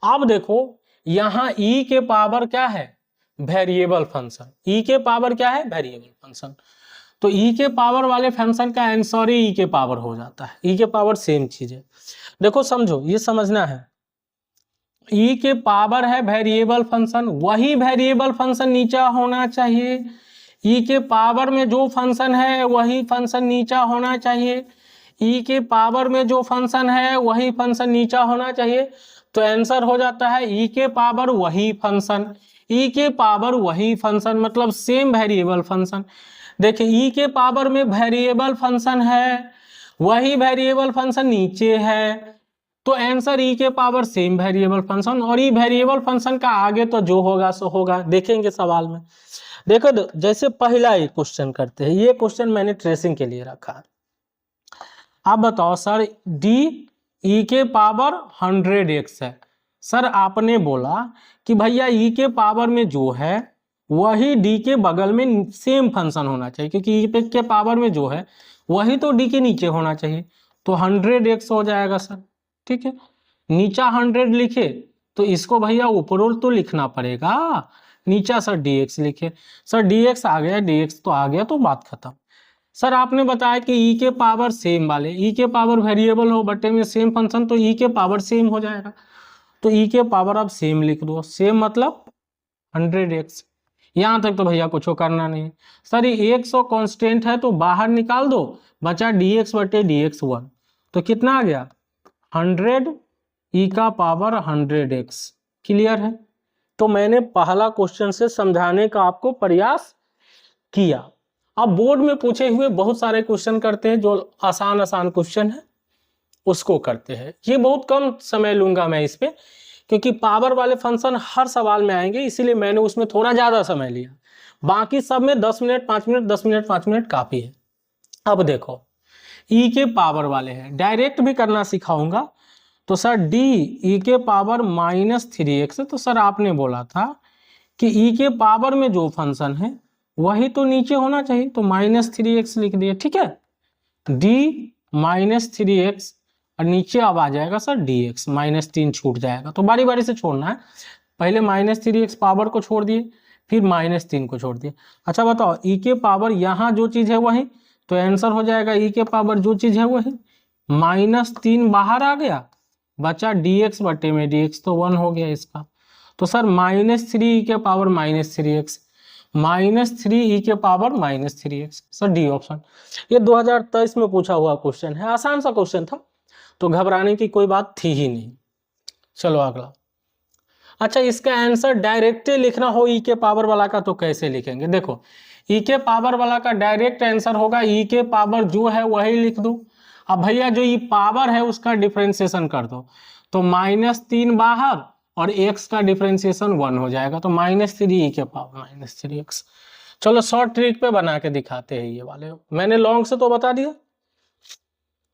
अब देखो यहाँ ई के पावर क्या है? Variable function. ई के पावर क्या है? Variable function. तो ई के पावर वाले फंक्शन का आंसर ही ई के पावर हो जाता है। ई के पावर सेम चीज है। देखो समझो, ये समझना है, ई के पावर है वेरिएबल फंक्शन, वही वेरिएबल फंक्शन नीचा होना चाहिए। ई के पावर में जो फंक्शन है वही फंक्शन नीचा होना चाहिए। ई के पावर में जो फंक्शन है वही फंक्शन नीचा होना चाहिए। तो आंसर हो जाता है ई के पावर वही फंक्शन। ई के पावर वही फंक्शन मतलब सेम वेरिएबल फंक्शन। देखिए ई के पावर में वेरिएबल फंक्शन है, वही वेरिएबल फंक्शन नीचे है, तो आंसर ई के पावर सेम वेरिएबल फंक्शन। और ई वेरिएबल फंक्शन का आगे तो जो होगा सो होगा, देखेंगे सवाल में। देखो जैसे पहला एक क्वेश्चन करते हैं, ये क्वेश्चन मैंने ट्रेसिंग के लिए रखा। आप बताओ सर डी ई के पावर 100x है। सर आपने बोला कि भैया ई के पावर में जो है वही डी के बगल में सेम फंक्शन होना चाहिए, क्योंकि ई के पावर में जो है वही तो डी के नीचे होना चाहिए, तो 100x हो जाएगा सर, ठीक है। नीचा 100 लिखे तो इसको भैया ऊपर तो लिखना पड़ेगा, नीचा सर dx लिखे। सर dx आ गया, dx तो आ गया तो बात खत्म। सर आपने बताया कि ई के पावर सेम वाले, ई के पावर वेरिएबल हो बटे में सेम फंक्शन, तो ई के पावर सेम हो जाएगा। तो ई के पावर आप सेम लिख दो, सेम मतलब 100x। यहाँ तक तो भैया कुछ करना नहीं। सर ये 100 कांस्टेंट है तो बाहर निकाल दो, बचा dx बटे dx 1, तो कितना आ गया 100 ई का पावर 100x। क्लियर है? तो मैंने पहला क्वेश्चन से समझाने का आपको प्रयास किया। अब बोर्ड में पूछे हुए बहुत सारे क्वेश्चन करते हैं, जो आसान क्वेश्चन है उसको करते हैं। ये बहुत कम समय लूंगा मैं इस पे, क्योंकि पावर वाले फंक्शन हर सवाल में आएंगे, इसीलिए मैंने उसमें थोड़ा ज्यादा समय लिया। बाकी सब में 10 मिनट 5 मिनट 10 मिनट 5 मिनट काफी है। अब देखो ई के पावर वाले हैं, डायरेक्ट भी करना सिखाऊंगा। तो सर डी ई के पावर -3x, तो सर आपने बोला था कि ई के पावर में जो फंक्शन है वही तो नीचे होना चाहिए, तो -3x लिख दिए, ठीक है। डी -3x और नीचे अब आ जाएगा सर dx, -3 छूट जाएगा, तो बारी बारी से छोड़ना है। पहले -3x पावर को छोड़ दिए, फिर -3 को छोड़ दिए। अच्छा बताओ ई के पावर यहाँ जो चीज है वही, तो आंसर हो जाएगा ई के पावर जो चीज है वही। -3 बाहर आ गया, बचा dx बटे में dx, तो 1 हो गया इसका। तो सर -3 ई के पावर -3x, -3 ई के power -3x, sir D option. ये 2023 में पूछा हुआ क्वेश्चन है, आसान सा क्वेश्चन था, तो घबराने की कोई बात थी ही नहीं। चलो अगला। अच्छा इसका आंसर डायरेक्ट लिखना हो ई के पावर वाला का, तो कैसे लिखेंगे? देखो ई के पावर वाला का डायरेक्ट आंसर होगा ई के पावर जो है वही लिख दो। अब भैया जो ई पावर है उसका डिफरेंशिएशन कर दो, तो -3 बाहर और x का डिफरेंशिएशन 1 हो जाएगा, तो -3 ई के पावर -3x। चलो शॉर्ट ट्रिक पे बना के दिखाते हैं। ये वाले मैंने लॉन्ग से तो बता दिया,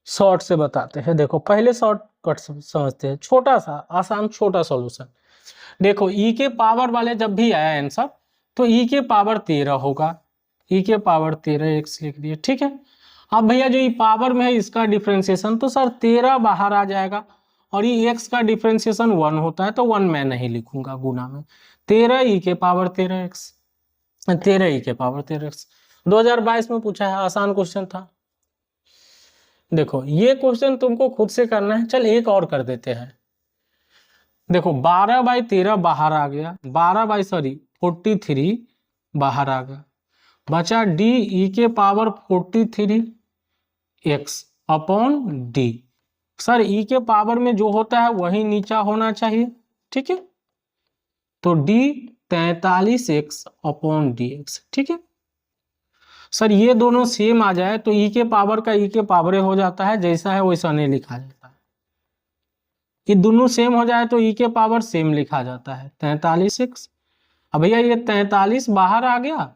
शॉर्ट से बताते हैं। देखो पहले शॉर्ट कट समझते हैं, छोटा सा आसान छोटा सॉल्यूशन। देखो ई के पावर वाले जब भी आया आंसर तो ई के पावर 13 होगा, ई के पावर 13 एक्स लिख दिए, ठीक है। अब भैया जो ई पावर में है इसका डिफ्रेंसिएशन, तो सर 13 बाहर आ जाएगा, और ये एक्स का डिफ्रेंसिएशन 1 होता है, तो 1 मैं नहीं लिखूंगा गुना में, 13 ई के पावर 13 एक्स, 13 ई के पावर 13 एक्स। 2022 में पूछा है, आसान क्वेश्चन था। देखो ये क्वेश्चन तुमको खुद से करना है। चल एक और कर देते हैं। देखो 12/13 बाहर आ गया, 43 बाहर आ गया, बचा डी ई के power 43 x upon d. Sir e के पावर में जो होता है वही नीचा होना चाहिए, ठीक है। तो D 43 x upon D x, ठीक है। सर ये दोनों सेम आ जाए तो ई के पावर का ई के पावर हो जाता है, जैसा है वैसा नहीं लिखा जाता है। ये दोनों सेम हो जाए तो ई के पावर सेम लिखा जाता है, 43 एक्स। अब भैया ये 43 बाहर आ गया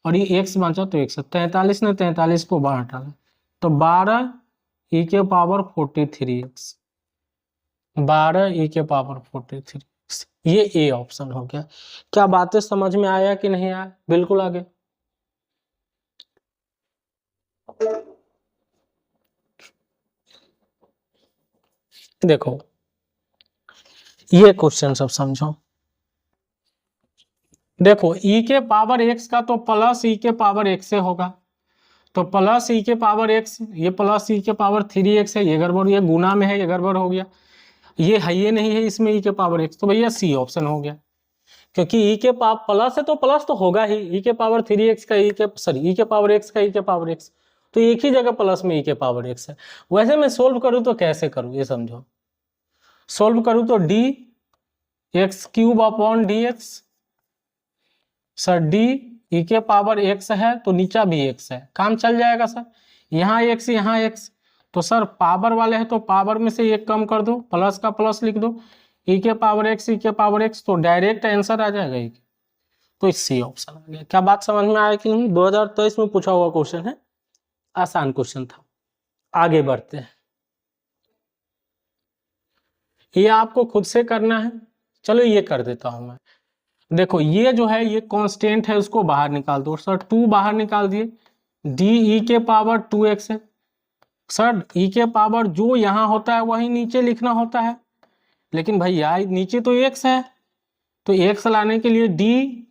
और ये एक्स बचा तो एक्स, 43 ने 43 को बाहर डाला तो 12 ई के पावर 43 एक्स, 12 ई के पावर 43 एक्स। ये ए ऑप्शन हो गया। क्या बातें समझ में आया कि नहीं आया? बिल्कुल आगे। देखो ये क्वेश्चन सब समझो। देखो ई के पावर एक्स का तो प्लस ई के पावर एक्स से होगा, तो प्लस ई के पावर एक्स, ये प्लस ई के पावर 3x है, ये गड़बड़, ये गुना में है, ये गड़बड़ हो गया, ये है ये नहीं है इसमें ई के पावर एक्स, तो भैया सी ऑप्शन हो गया। क्योंकि ई के पावर प्लस है तो प्लस तो होगा ही, ई के पावर 3x का ई के पावर एक्स का ई के पावर एक्स, तो एक ही जगह प्लस में ई के पावर एक्स है। वैसे मैं सोल्व करूँ तो कैसे करूँ ये समझो। सोल्व करूँ तो D x cube upon D x, sir D e के पावर एक्स है तो नीचा भी एक्स है, काम चल जाएगा सर। यहाँ एक्स यहाँ एक्स, तो सर पावर वाले हैं तो पावर में से एक कम कर दो, प्लस का प्लस लिख दो, ई के पावर एक्स ई के पावर एक्स, तो डायरेक्ट आंसर आ जाएगा ई। तो सी ऑप्शन आ गया। क्या बात समझ में आया कि नहीं? 2023 में पूछा हुआ क्वेश्चन है, आसान क्वेश्चन था। आगे बढ़ते हैं, ये आपको खुद से करना है। चलो ये कर देता हूं मैं। देखो ये जो है ये कांस्टेंट है, उसको बाहर निकाल दो। सर 2 बाहर निकाल दिए, डी ई के पावर 2x है। सर ई के पावर जो यहाँ होता है वही नीचे लिखना होता है, लेकिन भैया नीचे तो x है, तो x लाने के लिए डी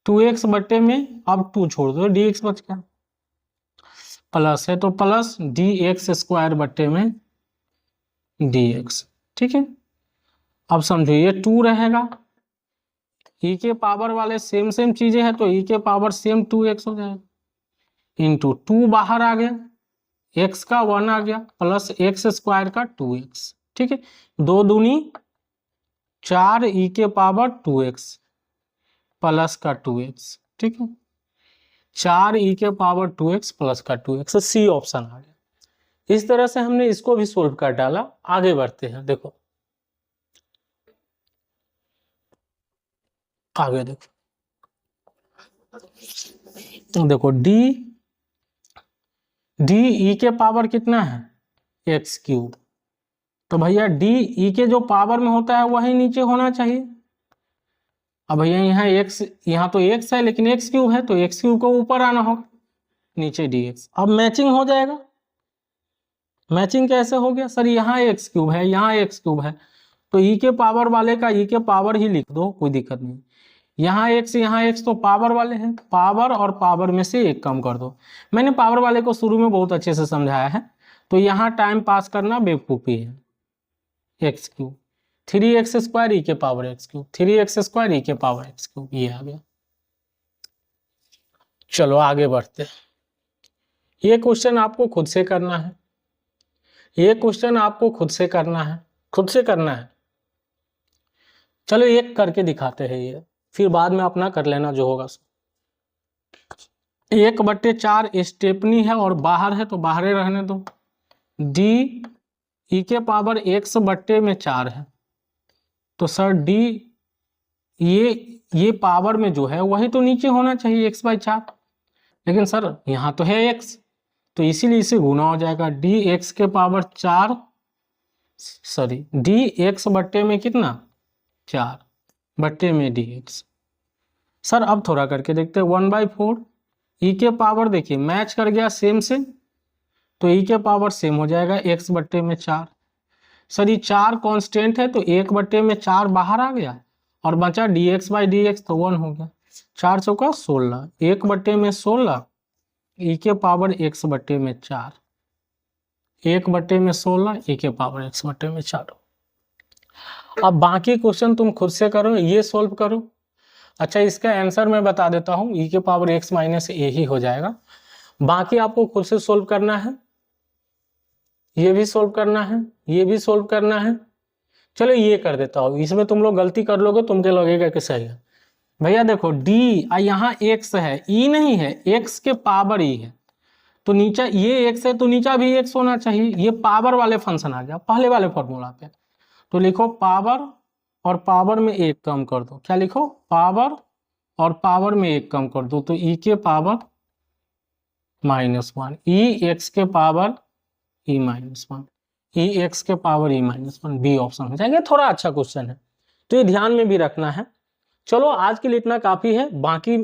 2x बट्टे में अब 2 छोड़ दो, डी एक्स बच गया, प्लस है तो प्लस डी एक्स स्क्वायर बट्टे में डी एक्स, ठीक है। अब समझो ये 2 रहेगा, ई के पावर वाले सेम सेम चीजें हैं तो ई के पावर सेम 2x हो जाएगा, इंटू 2 बाहर आ गया, x का 1 आ गया, प्लस एक्स स्क्वायर का 2x, ठीक है। 2 दूनी 4 ई के पावर 2x प्लस का 2x, ठीक है। 4 ई के पावर 2x प्लस का 2x, सी ऑप्शन आ गया। इस तरह से हमने इसको भी सोल्व कर डाला। आगे बढ़ते हैं। देखो आगे देखो डी ई के पावर कितना है एक्स क्यूब, तो भैया डी ई के जो पावर में होता है वही नीचे होना चाहिए। अब भैया यहाँ एक्स, यहाँ तो एक्स है लेकिन एक्स क्यूब है तो एक्स क्यूब को ऊपर आना होगा, नीचे डी एक्स। अब मैचिंग हो जाएगा। मैचिंग कैसे हो गया? सर यहाँ एक्स क्यूब है यहाँ एक्स क्यूब है तो ई के पावर वाले का ई के पावर ही लिख दो, कोई दिक्कत नहीं। यहाँ एक्स तो पावर वाले हैं, पावर और पावर में से एक कम कर दो। मैंने पावर वाले को शुरू में बहुत अच्छे से समझाया है, तो यहाँ टाइम पास करना बेवकूफ़ी है। X cube 3x square e के power x cube, 3x square e के पावर एक्स क्यूब, ये आ गया। चलो आगे बढ़ते हैं। ये क्वेश्चन आपको खुद से करना है, ये क्वेश्चन आपको खुद से करना है, खुद से करना है। चलो एक करके दिखाते हैं ये, फिर बाद में अपना कर लेना जो होगा। 1/4 स्टेपनी है और बाहर है तो बाहर ही रहने दो। डी ई के पावर x बट्टे में 4 है, तो सर डी ये पावर में जो है वही तो नीचे होना चाहिए x/4, लेकिन सर यहाँ तो है x, तो इसीलिए इसे गुना हो जाएगा dx के पावर 4, सॉरी dx बट्टे में कितना 4 बट्टे में dx। सर अब थोड़ा करके देखते हैं 1/4 e के पावर, देखिए मैच कर गया सेम से, तो e के पावर सेम हो जाएगा x बट्टे में 4। सर ये 4 कांस्टेंट है तो 1 बट्टे में 4 बाहर आ गया और बचा dx/dx, तो 1 हो गया। 4 चौका 16, 1 बट्टे में 16 e के पावर x बट्टे में 4, 1 बट्टे में 16 e के पावर x बट्टे में 4। अब बाकी क्वेश्चन तुम खुद से करो, ये सोल्व करो। अच्छा इसका आंसर मैं बता देता हूँ, e के पावर x माइनस a ही हो जाएगा। बाकी आपको खुद से सोल्व करना है, ये भी सोल्व करना है, ये भी सोल्व करना है। चलो ये कर देता हूँ, इसमें तुम लोग गलती कर लोगे, तुमको लगेगा कि सही है। भैया देखो d यहाँ x है, e नहीं है, x के पावर e है, तो नीचे ये x है तो नीचा भी x होना चाहिए। ये पावर वाले फंक्शन आ गया पहले वाले फॉर्मूला पे, तो लिखो पावर और पावर में 1 कम कर दो। क्या लिखो, पावर और पावर में 1 कम कर दो, तो e के पावर -1, e x के पावर e -1, e x के पावर e -1, बी ऑप्शन हो जाएगा। थोड़ा अच्छा क्वेश्चन है तो ये ध्यान में भी रखना है। चलो आज के लिए इतना काफी है, बाकी